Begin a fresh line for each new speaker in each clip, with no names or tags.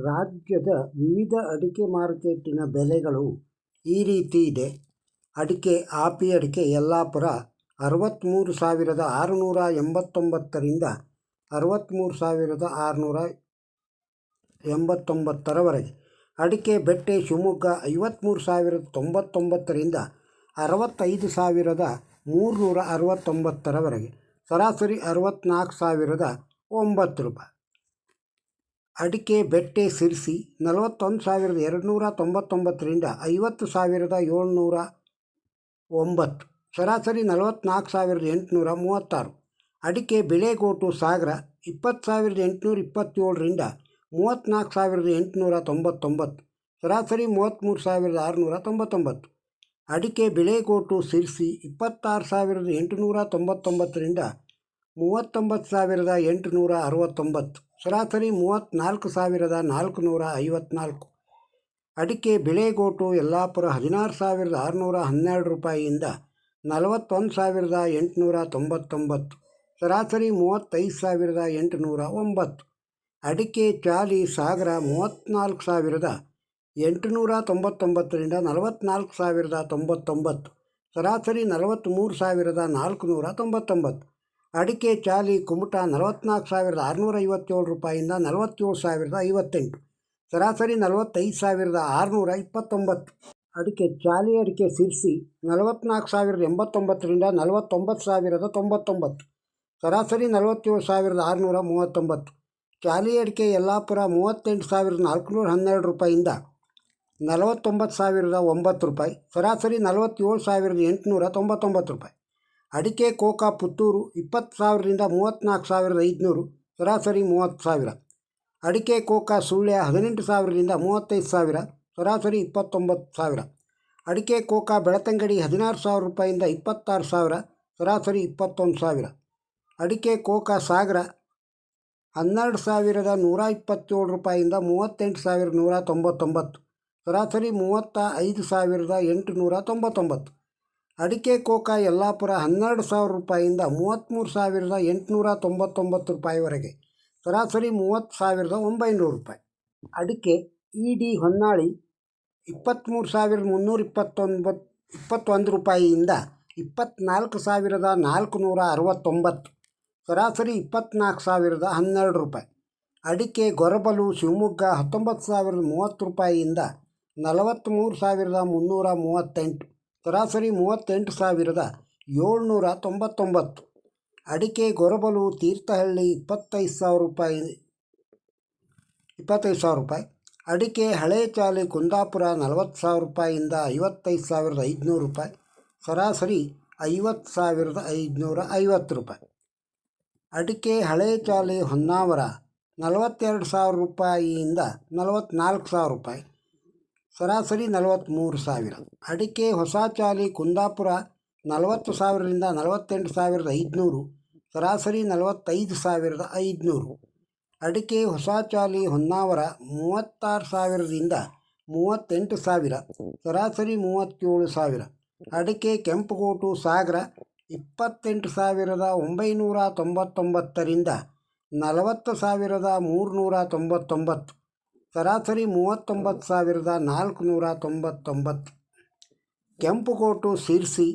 ರಾಜ್ಯದ ವಿವಿಧ ಅಡಿಕೆ ಮಾರ್ಕೆಟಿನ ಬೆಲೆಗಳು ಈ ರೀತಿ ಇದೆ. ಅಡಿಕೆ ಆಪಿ ಅಡಿಕೆ ಯಲ್ಲಾಪುರ 63,689ರಿಂದ 63,689ರವರೆಗೆ. ಅಡಿಕೆ ಬೆಟ್ಟೆ ಶಿವಮೊಗ್ಗ 53,099ರಿಂದ 65,369ರವರೆಗೆ. ಸರಾಸರಿ 64,009 ರೂಪಾಯಿ. ಅಡಿಕೆ ಬೆಟ್ಟೆ ಸಿರ್ಸಿ 41,299ರಿಂದ 50,709, ಸರಾಸರಿ 44,836. ಅಡಿಕೆ ಬಿಳೆಗೋಟು ಸಾಗರ 20,827ರಿಂದ 34,899, ಸರಾಸರಿ 33,699. ಅಡಿಕೆ ಬಿಳೆಗೋಟು ಸಿರ್ಸಿ 26,899ರಿಂದ 39,869, ಸರಾಸರಿ 34,454. ಅಡಿಕೆ ಬಿಳೆಗೋಟು ಯಲ್ಲಾಪುರ 16,612 ರೂಪಾಯಿಯಿಂದ 41,899, ಸರಾಸರಿ 35,809. ಅಡಿಕೆ ಚಾಲಿ ಸಾಗರ 34,899ರಿಂದ 44,099, ಸರಾಸರಿ 43,499. ಅಡಿಕೆ ಚಾಲಿ ಕುಮಟಾ 44,657 ರೂಪಾಯಿಯಿಂದ 47,058, ಸರಾಸರಿ 45,629. ಅಡಿಕೆ ಚಾಲಿ ಅಡಿಕೆ ಸಿರ್ಸಿ 44,089ರಿಂದ 49,099, ಸರಾಸರಿ 47,639. ಚಾಲಿ ಅಡಿಕೆ ಯಲ್ಲಾಪುರ 38,412 ರೂಪಾಯಿಯಿಂದ 49,009 ರೂಪಾಯಿ, ಸರಾಸರಿ 47,899 ರೂಪಾಯಿ. ಅಡಿಕೆ ಕೋಕಾ ಪುತ್ತೂರು 20,000ರಿಂದ 34,500, ಸರಾಸರಿ 30,000. ಅಡಿಕೆ ಕೋಕಾ ಸುಳ್ಯ 18,000ರಿಂದ 35,000, ಸರಾಸರಿ 29,000. ಅಡಿಕೆ ಕೋಕಾ ಬೆಳತಂಗಡಿ 16,000 ರೂಪಾಯಿಯಿಂದ 26,000, ಸರಾಸರಿ 21,000. ಅಡಿಕೆ ಕೋಕಾ ಸಾಗರ 12,127 ರೂಪಾಯಿಯಿಂದ 38,199, ಸರಾಸರಿ 35,899. ಅಡಿಕೆ ಕೋಕಾ ಯಲ್ಲಾಪುರ 12,000 ರೂಪಾಯಿಯಿಂದ 33,899 ರೂಪಾಯಿವರೆಗೆ, ಸರಾಸರಿ 30,900 ರೂಪಾಯಿ. ಅಡಿಕೆ ಇಡಿ ಹೊನ್ನಾಳಿ 23,321 ರೂಪಾಯಿಯಿಂದ 24,469, ಸರಾಸರಿ 24,012 ರೂಪಾಯಿ. ಅಡಿಕೆ ಗೊರಬಲು ಶಿವಮೊಗ್ಗ 19,030 ರೂಪಾಯಿಯಿಂದ 43,338, ಸರಾಸರಿ 38,799. ಅಡಿಕೆ ಗೊರಬಲು ತೀರ್ಥಹಳ್ಳಿ 25,000 ರೂಪಾಯಿ. ಅಡಿಕೆ ಹಳೆ ಚಾಲಿ ಕುಂದಾಪುರ 40,000 ರೂಪಾಯಿಯಿಂದ 55,500 ರೂಪಾಯಿ, ಸರಾಸರಿ 50,550 ರೂಪಾಯಿ. ಅಡಿಕೆ ಹಳೆ ಚಾಲಿ ಹೊನ್ನಾವರ 42,000 ರೂಪಾಯಿಯಿಂದ 44,000 ರೂಪಾಯಿ, ಸರಾಸರಿ 43,000. ಅಡಿಕೆ ಹೊಸ ಚಾಲಿ ಕುಂದಾಪುರ 40,000ರಿಂದ 48,500, ಸರಾಸರಿ 45,500. ಅಡಿಕೆ ಹೊಸ ಚಾಲಿ ಹೊನ್ನಾವರ 36,000ರಿಂದ 38,000, ಸರಾಸರಿ 37,000. ಅಡಿಕೆ ಕೆಂಪುಗೋಟು ಸಾಗರ 28,999ರಿಂದ 40,399, ಸರಾಸರಿ 39,499. ಕೆಂಪುಗೋಟು ಸಿರ್ಸಿ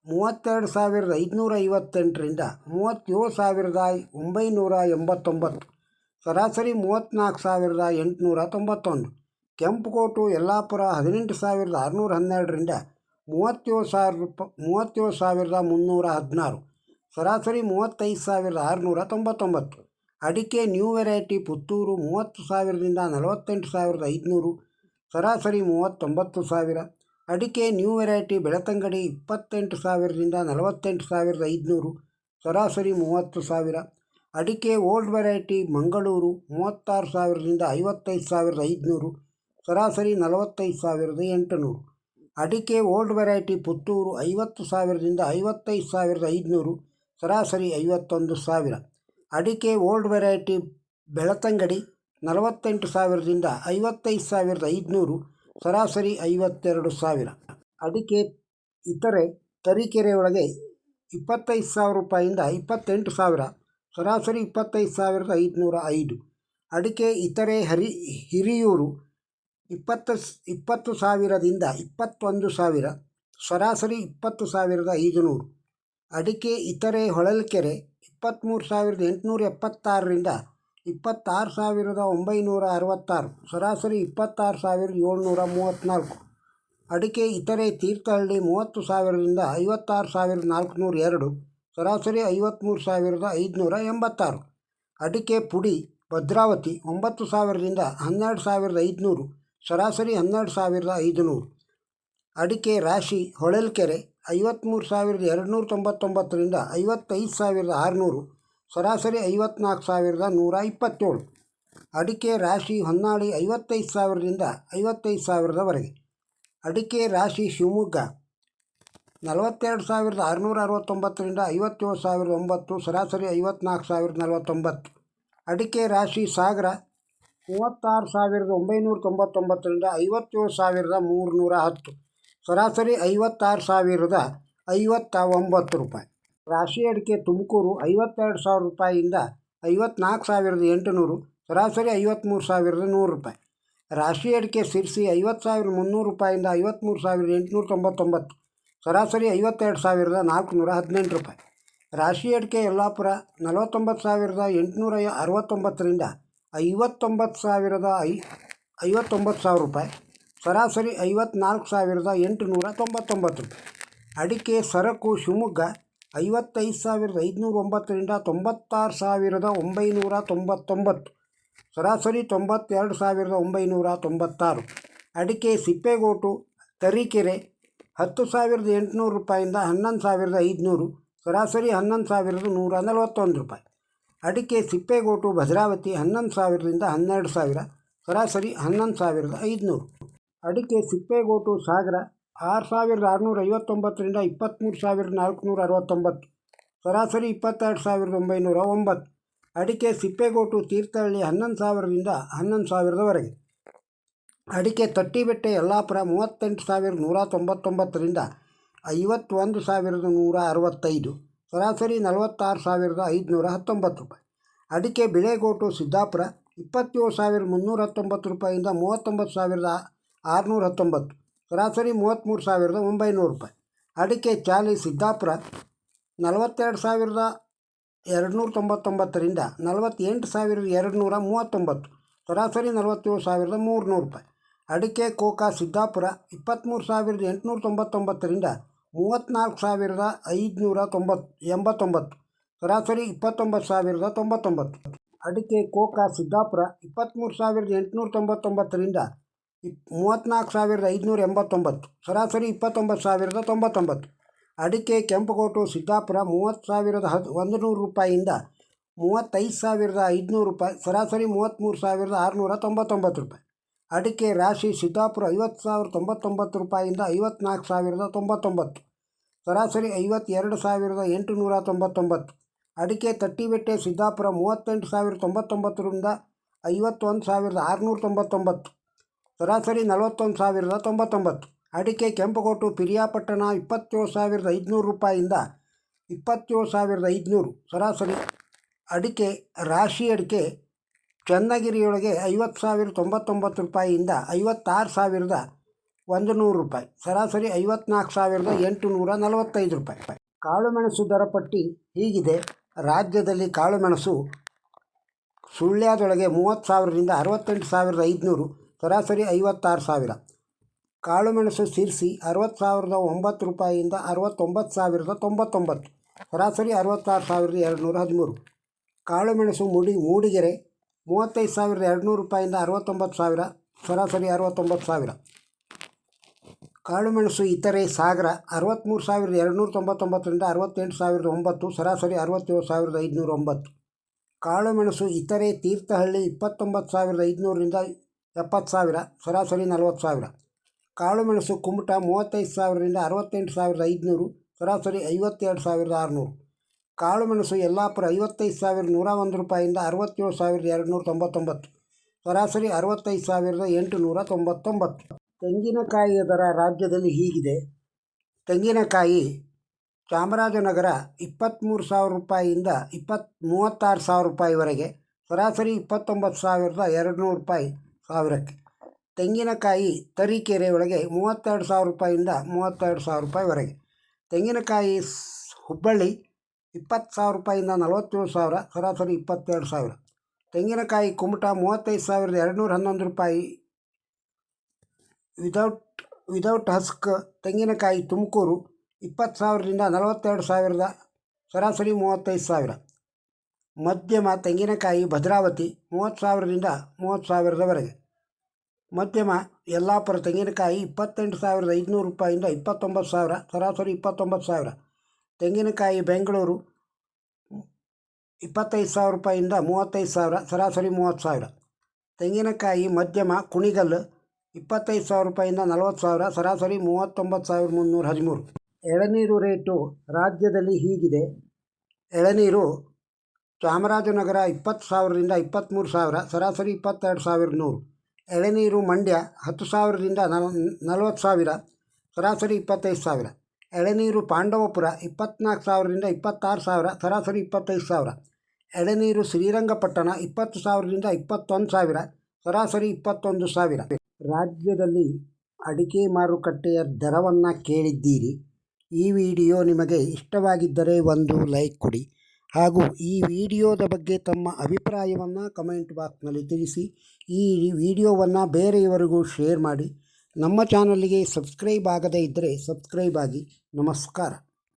32,558ರಿಂದ 37,989, ಸರಾಸರಿ 34,891. ಕೆಂಪುಗೋಟು ಯಲ್ಲಾಪುರ 18,612ರಿಂದ 37,316, ಸರಾಸರಿ 35,699. ಅಡಿಕೆ ನ್ಯೂ ವೆರೈಟಿ ಪುತ್ತೂರು 30,000ರಿಂದ 48,500, ಸರಾಸರಿ 39,000. ಅಡಿಕೆ ನ್ಯೂ ವೆರೈಟಿ ಬೆಳತಂಗಡಿ 28,000ರಿಂದ 48,500, ಸರಾಸರಿ 30,000. ಅಡಿಕೆ ಓಲ್ಡ್ ವೆರೈಟಿ ಮಂಗಳೂರು 36,000ರಿಂದ 55,500, ಸರಾಸರಿ 45,800. ಅಡಿಕೆ ಓಲ್ಡ್ ವೆರೈಟಿ ಪುತ್ತೂರು 50,000ರಿಂದ 55,500, ಸರಾಸರಿ 51,000. ಅಡಿಕೆ ಓಲ್ಡ್ ವೆರೈಟಿ ಬೆಳತಂಗಡಿ 48,000ರಿಂದ 55,500, ಸರಾಸರಿ 52,000. ಅಡಿಕೆ ಇತರೆ ತರೀಕೆರೆಯೊಳಗೆ 25,000 ರೂಪಾಯಿಯಿಂದ 28,000, ಸರಾಸರಿ 25,505. ಅಡಿಕೆ ಇತರೆ ಹಿರಿಯೂರು 20,000ದಿಂದ 21,000, ಸರಾಸರಿ 20,500. ಅಡಿಕೆ ಇತರೆ ಹೊಳಲ್ಕೆರೆ 23,876ರಿಂದ 26,966, ಸರಾಸರಿ 26,734. ಅಡಿಕೆ ಇತರೆ ತೀರ್ಥಹಳ್ಳಿ 30,000ರಿಂದ 56,402, ಸರಾಸರಿ 53,586. ಅಡಿಕೆ ಪುಡಿ ಭದ್ರಾವತಿ 9,000ರಿಂದ 12,500, ಸರಾಸರಿ 12,500. ಅಡಿಕೆ ರಾಶಿ ಹೊಳಲ್ಕೆರೆ 53,299ರಿಂದ 55,600, ಸರಾಸರಿ 54,127. ಅಡಿಕೆ ರಾಶಿ ಹೊನ್ನಾಳಿ 55,000ರಿಂದ 55,000ವರೆಗೆ. ಅಡಿಕೆ ರಾಶಿ ಶಿವಮೊಗ್ಗ 42,669ರಿಂದ 57,009, ಸರಾಸರಿ 54,049. ಅಡಿಕೆ ರಾಶಿ ಸಾಗರ 36,999ರಿಂದ 57,310, ಸರಾಸರಿ 56,059 ರೂಪಾಯಿ. ರಾಶಿ ಅಡಿಕೆ ತುಮಕೂರು 52,000 ರೂಪಾಯಿಯಿಂದ 54,800, ಸರಾಸರಿ 53,100 ರೂಪಾಯಿ. ರಾಶಿ ಅಡಿಕೆ ಸಿರ್ಸಿ 50,300 ರೂಪಾಯಿಯಿಂದ 53,899, ಸರಾಸರಿ 52,418 ರೂಪಾಯಿ. ರಾಶಿ ಅಡಿಕೆ ಯಲ್ಲಾಪುರ 49,869ರಿಂದ 59,000 ರೂಪಾಯಿ, ಸರಾಸರಿ 54,899 ರೂಪಾಯಿ. ಅಡಿಕೆ ಸರಕು ಶಿವಮೊಗ್ಗ 55,509ರಿಂದ 96,999, ಸರಾಸರಿ 92,996. ಅಡಿಕೆ ಸಿಪ್ಪೆಗೋಟು ತರೀಕೆರೆ 10,800 ರೂಪಾಯಿಯಿಂದ 11,500, ಸರಾಸರಿ 11,141 ರೂಪಾಯಿ. ಅಡಿಕೆ ಸಿಪ್ಪೆಗೋಟು ಭದ್ರಾವತಿ 11,000ರಿಂದ 12,000, ಸರಾಸರಿ 11,500. ಅಡಿಕೆ ಸಿಪ್ಪೆಗೋಟು ಸಾಗರ 6,659ರಿಂದ 23,469, ಸರಾಸರಿ 22,909. ಅಡಿಕೆ ಸಿಪ್ಪೆಗೋಟು ತೀರ್ಥಹಳ್ಳಿ 11,000ರಿಂದ 11,000ವರೆಗೆ. ಅಡಿಕೆ ತಟ್ಟಿಬೆಟ್ಟೆ ಯಲ್ಲಾಪುರ 38,199ರಿಂದ 51,165, ಸರಾಸರಿ 46,519 ರೂಪಾಯಿ. ಅಡಿಕೆ ಬಿಳೆಗೋಟು ಸಿದ್ದಾಪುರ 27,319 ರೂಪಾಯಿಯಿಂದ 39,619, ಸರಾಸರಿ 33,900 ರೂಪಾಯಿ. ಅಡಿಕೆ ಚಾಲಿ ಸಿದ್ದಾಪುರ 42,299ರಿಂದ 48,239, ಸರಾಸರಿ 47,300 ರೂಪಾಯಿ. ಅಡಿಕೆ ಕೋಕಾ ಸಿದ್ದಾಪುರ 23,899ರಿಂದ 34,589, ಸರಾಸರಿ 29,099. ಅಡಿಕೆ ಕೋಕಾ ಸಿದ್ದಾಪುರ 23,899ರಿಂದ 34,589, ಸರಾಸರಿ 29,099. ಅಡಿಕೆ ಕೆಂಪುಗೋಟು ಸಿದ್ದಾಪುರ 30,100 ರೂಪಾಯಿಯಿಂದ 35,500 ರೂಪಾಯಿ, ಸರಾಸರಿ 33,699 ರೂಪಾಯಿ. ಅಡಿಕೆ ರಾಶಿ ಸಿದ್ದಾಪುರ 50,099 ರೂಪಾಯಿಯಿಂದ 54,099, ಸರಾಸರಿ 52,899. ಅಡಿಕೆ ತಟ್ಟಿಬೆಟ್ಟೆ ಸಿದ್ದಾಪುರ 38,099ರಿಂದ 51,699, ಸರಾಸರಿ 41,099. ಅಡಿಕೆ ಕೆಂಪುಗೋಟು ಪಿರಿಯಾಪಟ್ಟಣ 27,500 ರೂಪಾಯಿಯಿಂದ 27,500, ಸರಾಸರಿ. ಅಡಿಕೆ ರಾಶಿ ಅಡಿಕೆ ಚನ್ನಗಿರಿಯೊಳಗೆ 50,099 ರೂಪಾಯಿಯಿಂದ 56,100 ರೂಪಾಯಿ, ಸರಾಸರಿ 54,845 ರೂಪಾಯಿ. ಕಾಳುಮೆಣಸು ದರ ಪಟ್ಟಿ ಹೀಗಿದೆ. ರಾಜ್ಯದಲ್ಲಿ ಕಾಳುಮೆಣಸು ಸುಳ್ಯದೊಳಗೆ 30,000ರಿಂದ 68,500, ಸರಾಸರಿ 56,000. ಕಾಳುಮೆಣಸು ಸಿರ್ಸಿ 60,009 ರೂಪಾಯಿಯಿಂದ 69,099, ಸರಾಸರಿ 66,213. ಕಾಳುಮೆಣಸು ಮೂಡಿಗೆರೆ 35,200 ರೂಪಾಯಿಯಿಂದ 69,000, ಸರಾಸರಿ 69,000. ಕಾಳುಮೆಣಸು ಇತರೆ ಸಾಗರ 63,299ರಿಂದ 68,009, ಸರಾಸರಿ 67,509. ಕಾಳುಮೆಣಸು ಇತರೆ ತೀರ್ಥಹಳ್ಳಿ 29,500ರಿಂದ 70,000, ಸರಾಸರಿ 40,000. ಕಾಳುಮೆಣಸು ಕುಮಟ 35,000ರಿಂದ 68,500, ಸರಾಸರಿ 52,600. ಕಾಳುಮೆಣಸು ಯಲ್ಲಾಪುರ 55,101 ರೂಪಾಯಿಯಿಂದ 67,299, ಸರಾಸರಿ 65,899. ತೆಂಗಿನಕಾಯಿಯ ದರ ರಾಜ್ಯದಲ್ಲಿ ಹೀಗಿದೆ. ತೆಂಗಿನಕಾಯಿ ಚಾಮರಾಜನಗರ 23,000 ರೂಪಾಯಿಯಿಂದ 36,000 ರೂಪಾಯಿವರೆಗೆ, ಸರಾಸರಿ 29,200 ರೂಪಾಯಿ ಸಾವಿರಕ್ಕೆ. ತೆಂಗಿನಕಾಯಿ ತರೀಕೆರೆ ಒಳಗೆ 32,000 ರೂಪಾಯಿಯಿಂದ 32,000 ರೂಪಾಯಿವರೆಗೆ. ತೆಂಗಿನಕಾಯಿ ಹುಬ್ಬಳ್ಳಿ 20,000 ರೂಪಾಯಿಯಿಂದ 47,000, ಸರಾಸರಿ 22,000. ತೆಂಗಿನಕಾಯಿ ಕುಮಟಾ 35,211 ರೂಪಾಯಿ ವಿದೌಟ್ ಹಸ್ಕ್. ತೆಂಗಿನಕಾಯಿ ತುಮಕೂರು 20,000ರಿಂದ 42,000, ಸರಾಸರಿ 35,000. ಮಧ್ಯಮ ತೆಂಗಿನಕಾಯಿ ಭದ್ರಾವತಿ 30,000ರಿಂದ 30,000ದವರೆಗೆ. ಮಧ್ಯಮ ಯಲ್ಲಾಪುರ ತೆಂಗಿನಕಾಯಿ 28,500 ರೂಪಾಯಿಯಿಂದ 29,000, ಸರಾಸರಿ 29,000. ತೆಂಗಿನಕಾಯಿ ಬೆಂಗಳೂರು 25,000 ರೂಪಾಯಿಯಿಂದ 35,000, ಸರಾಸರಿ 30,000. ತೆಂಗಿನಕಾಯಿ ಮಧ್ಯಮ ಕುಣಿಗಲ್ 25,000 ರೂಪಾಯಿಯಿಂದ 40,000, ಸರಾಸರಿ 39,313. ಎಳನೀರು ರೇಟು ರಾಜ್ಯದಲ್ಲಿ ಹೀಗಿದೆ. ಎಳನೀರು ಚಾಮರಾಜನಗರ 20,000ರಿಂದ 23,000, ಸರಾಸರಿ 22,100. ಎಳನೀರು ಮಂಡ್ಯ 10,000ರಿಂದ 40,000, ಸರಾಸರಿ 25,000. ಎಳನೀರು ಪಾಂಡವಪುರ 24,000ರಿಂದ 26,000, ಸರಾಸರಿ 25,000. ಎಳನೀರು ಶ್ರೀರಂಗಪಟ್ಟಣ 20,000ರಿಂದ 21,000, ಸರಾಸರಿ 21,000. ರಾಜ್ಯದಲ್ಲಿ ಅಡಿಕೆ ಮಾರುಕಟ್ಟೆಯ ದರವನ್ನು ಕೇಳಿದ್ದೀರಿ. ಈ ವಿಡಿಯೋ ನಿಮಗೆ ಇಷ್ಟವಾಗಿದ್ದರೆ ಒಂದು ಲೈಕ್ ಕೊಡಿ ಹಾಗೂ ಈ ವಿಡಿಯೋದ ಬಗ್ಗೆ ತಮ್ಮ ಅಭಿಪ್ರಾಯವನ್ನು ಕಮೆಂಟ್ ಬಾಕ್ಸ್ನಲ್ಲಿ ತಿಳಿಸಿ. ಈ ವಿಡಿಯೋವನ್ನು ಬೇರೆಯವರಿಗೂ ಶೇರ್ ಮಾಡಿ. ನಮ್ಮ ಚಾನಲ್ಗೆ ಸಬ್ಸ್ಕ್ರೈಬ್ ಆಗದೇ ಇದ್ದರೆ ಸಬ್ಸ್ಕ್ರೈಬ್ ಆಗಿ. ನಮಸ್ಕಾರ.